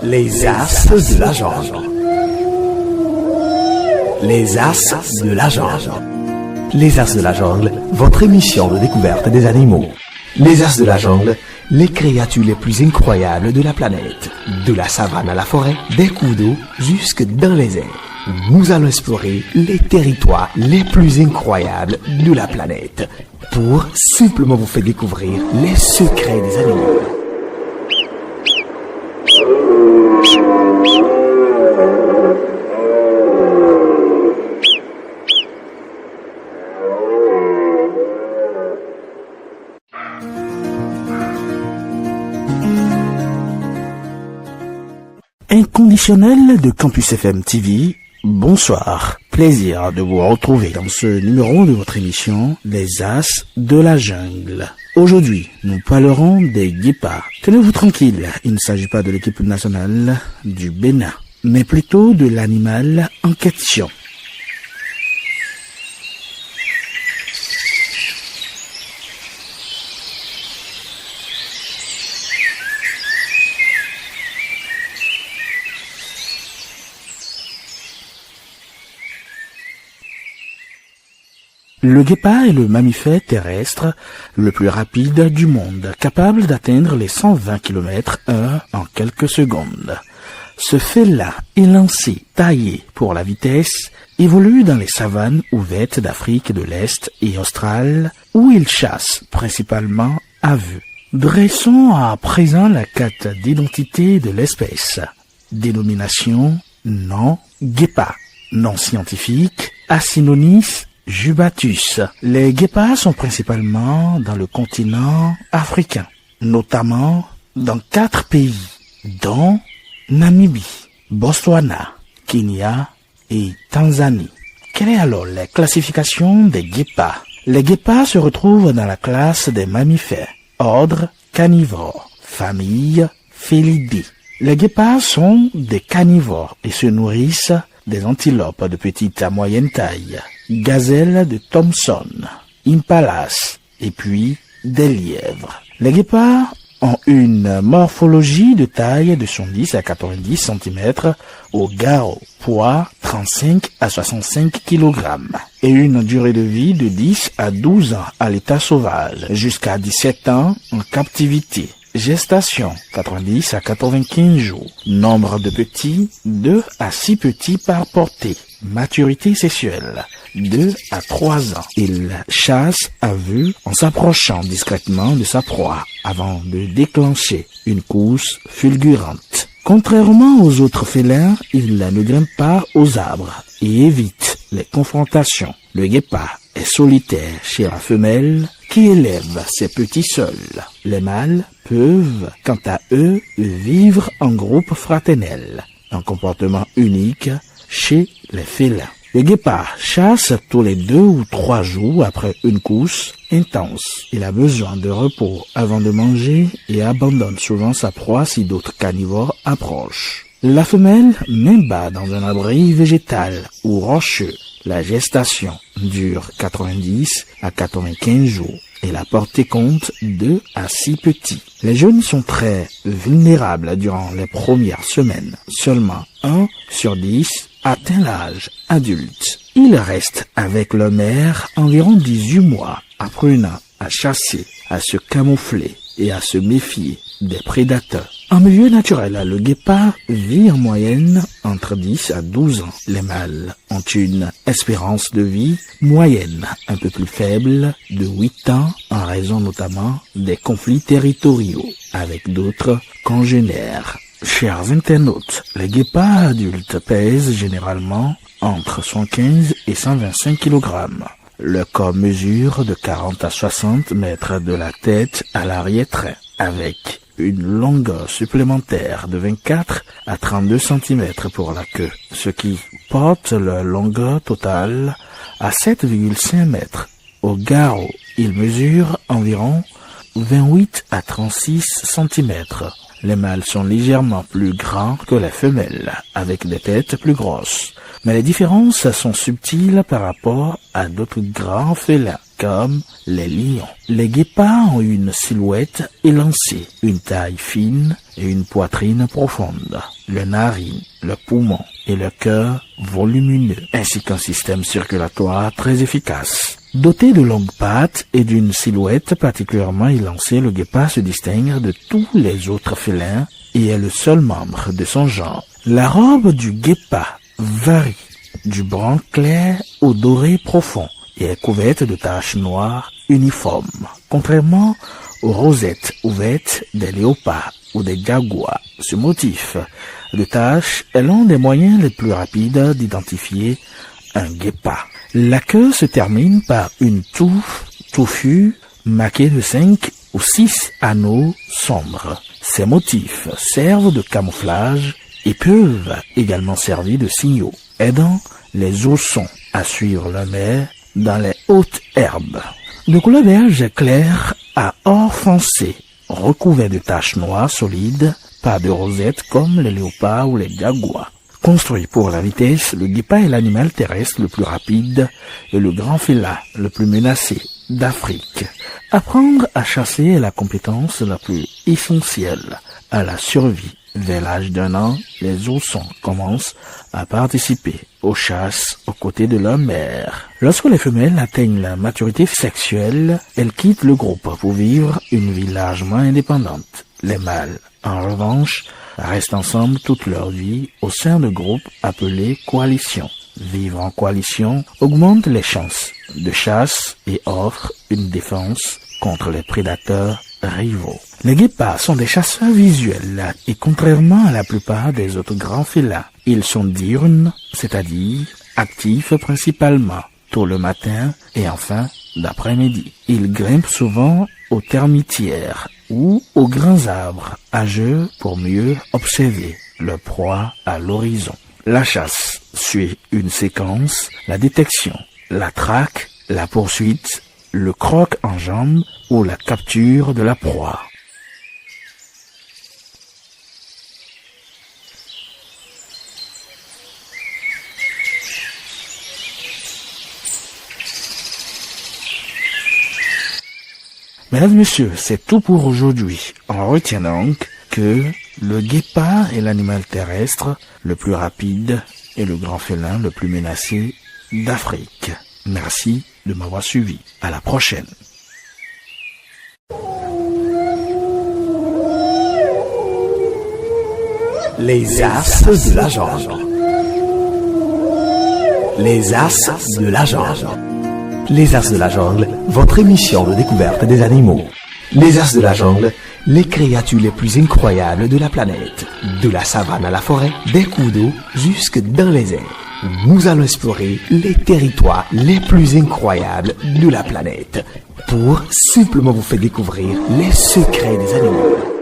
Les As de la jungle. Les As de la jungle. Les As de la jungle, votre émission de découverte des animaux. Les As de la jungle, les créatures les plus incroyables de la planète. De la savane à la forêt, des cours d'eau jusque dans les airs. Nous allons explorer les territoires les plus incroyables de la planète pour simplement vous faire découvrir les secrets des animaux. Inconditionnel de Campus FM TV, bonsoir. Plaisir de vous retrouver dans ce numéro de votre émission Les As de la jungle. Aujourd'hui, nous parlerons des guépards. Tenez-vous tranquille, il ne s'agit pas de l'équipe nationale du Bénin, mais plutôt de l'animal en question. Le guépard est le mammifère terrestre le plus rapide du monde, capable d'atteindre les 120 km/h en quelques secondes. Ce félin élancé, taillé pour la vitesse, évolue dans les savanes ouvertes d'Afrique de l'Est et australe, où il chasse principalement à vue. Dressons à présent la carte d'identité de l'espèce. Dénomination, nom, guépard. Nom scientifique, Acinonis jubatus. Les guépards sont principalement dans le continent africain, notamment dans 4 pays, dont Namibie, Botswana, Kenya et Tanzanie. Quelle est alors la classification des guépards? Les guépards se retrouvent dans la classe des mammifères, ordre carnivore, famille Felidae. Les guépards sont des carnivores et se nourrissent des antilopes de petite à moyenne taille, gazelles de Thomson, impalas et puis des lièvres. Les guépards ont une morphologie de taille de 70 à 90 cm au garrot, poids 35 à 65 kg et une durée de vie de 10 à 12 ans à l'état sauvage, jusqu'à 17 ans en captivité. Gestation, 90 à 95 jours. Nombre de petits, 2 à 6 petits par portée. Maturité sexuelle, 2 à 3 ans. Il chasse à vue en s'approchant discrètement de sa proie avant de déclencher une course fulgurante. Contrairement aux autres félins, il ne grimpe pas aux arbres et évite les confrontations. Le guépard est solitaire chez la femelle qui élève ses petits seuls. Les mâles peuvent, quant à eux, vivre en groupe fraternel, un comportement unique chez les félins. Le guépard chasse tous les 2 ou 3 jours après une course intense. Il a besoin de repos avant de manger et abandonne souvent sa proie si d'autres carnivores approchent. La femelle met bas dans un abri végétal ou rocheux. La gestation dure 90 à 95 jours et la portée compte 2 à 6 petits. Les jeunes sont très vulnérables durant les premières semaines. Seulement 1 sur 10 atteint l'âge adulte. Ils restent avec leur mère environ 18 mois, apprenant à chasser, à se camoufler et à se méfier des prédateurs. En milieu naturel, le guépard vit en moyenne entre 10 à 12 ans. Les mâles ont une espérance de vie moyenne, un peu plus faible, de 8 ans, en raison notamment des conflits territoriaux avec d'autres congénères. Chers internautes, les guépards adultes pèsent généralement entre 115 et 125 kg. Le corps mesure de 40 à 60 mètres de la tête à l'arrière-train, avec une longueur supplémentaire de 24 à 32 cm pour la queue, ce qui porte leur longueur totale à 7,5 mètres. Au garrot, il mesure environ 28 à 36 cm. Les mâles sont légèrement plus grands que les femelles, avec des têtes plus grosses. Mais les différences sont subtiles par rapport à d'autres grands félins. comme les lions. Les guépards ont une silhouette élancée, une taille fine et une poitrine profonde, le narine, le poumon et le cœur volumineux, ainsi qu'un système circulatoire très efficace. Doté de longues pattes et d'une silhouette particulièrement élancée, le guépard se distingue de tous les autres félins et est le seul membre de son genre. La robe du guépard varie du brun clair au doré profond et est couverte de taches noires uniformes, contrairement aux rosettes ouvertes des léopards ou des jaguars. Ce motif de taches est l'un des moyens les plus rapides d'identifier un guépard. La queue se termine par une touffe touffue marquée de 5 ou 6 anneaux sombres. Ces motifs servent de camouflage et peuvent également servir de signaux, aidant les oursons à suivre leur mère dans les hautes herbes. De couleur beige clair à or foncé, recouvert de taches noires solides, pas de rosettes comme les léopards ou les jaguars. Construit pour la vitesse, le guépard est l'animal terrestre le plus rapide et le grand félin le plus menacé d'Afrique. Apprendre à chasser est la compétence la plus essentielle à la survie. Vers l'âge d'1 an, les oursons commencent à participer aux chasses aux côtés de leur mère. Lorsque les femelles atteignent la maturité sexuelle, elles quittent le groupe pour vivre une vie largement indépendante. Les mâles, en revanche, restent ensemble toute leur vie au sein de groupes appelés coalitions. Vivre en coalition augmente les chances de chasse et offre une défense contre les prédateurs rivaux. Les guépards sont des chasseurs visuels et contrairement à la plupart des autres grands félins, ils sont diurnes, c'est-à-dire actifs principalement tôt le matin et enfin d'après-midi. Ils grimpent souvent aux termitières ou aux grands arbres âgeux pour mieux observer leur proie à l'horizon. La chasse suit une séquence, la détection, la traque, la poursuite, le croc en jambe ou la capture de la proie. Mesdames et messieurs, c'est tout pour aujourd'hui. On retient donc que le guépard est l'animal terrestre le plus rapide et le grand félin le plus menacé d'Afrique. Merci de m'avoir suivi. À la prochaine. Les As de la jungle. Les As de la jungle. Les As de la jungle, votre émission de découverte des animaux. Les As de la jungle, les créatures les plus incroyables de la planète. De la savane à la forêt, des cours d'eau jusque dans les airs. Nous allons explorer les territoires les plus incroyables de la planète pour simplement vous faire découvrir les secrets des animaux.